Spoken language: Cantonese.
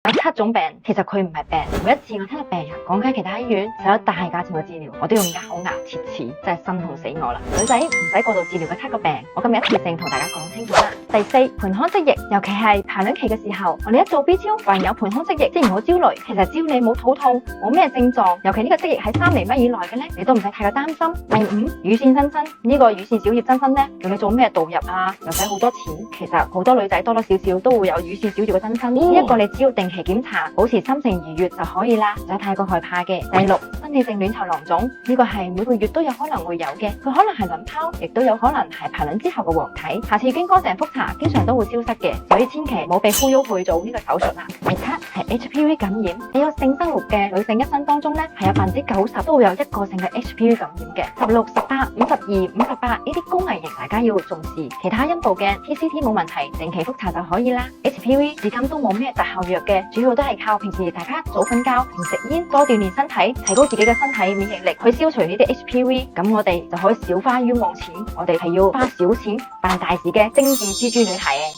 有7種病，其實佢唔係病。每一次我聽到病人講緊其他醫院使咗大價錢去治療，我都要咬牙切齒，真係心痛死我啦！女仔唔使過度治療嘅7個病，我今日一次性同大家講清楚啦。第4，盆腔積液，尤其係排卵期嘅時候，我哋一做 B 超發現有盆腔積液，即係唔好焦慮。其實只要你冇肚痛，冇咩症狀，尤其呢個積液喺3厘米以內嘅咧，你都唔使太過擔心。第5，乳腺增生，呢個乳腺小葉增生咧，叫你做咩導入啊，又使好多錢。其實好多女仔多多少少都會有乳腺小葉嘅增生，呢一個你只要定期檢查，保持心情愉悅就可以啦，唔使太過害怕嘅。第6，生理性卵巢囊腫，呢個係每個月都有可能會有嘅，佢可能係卵泡，亦都有可能係排卵之後嘅黃體，下次經乾淨複查，經常都會消失嘅，所以千祈唔好被忽悠去做呢個手術啦。第7係 HPV 感染，喺有性生活嘅女性一生當中咧，係有90%都會有一個性嘅 HPV 感染嘅。16、18、52、58呢啲高危型，大家要重視。其他陰部嘅 TCT 冇問題，定期複查就可以啦。HPV 至今都冇咩特效藥嘅，主要都係靠平時大家早瞓覺、唔食煙、多鍛煉身體，提高自己嘅身體免疫力，去消除呢啲 HPV。咁我哋就可以少花冤枉錢，我哋係要花少錢辦大事嘅精緻蜘蛛女孩。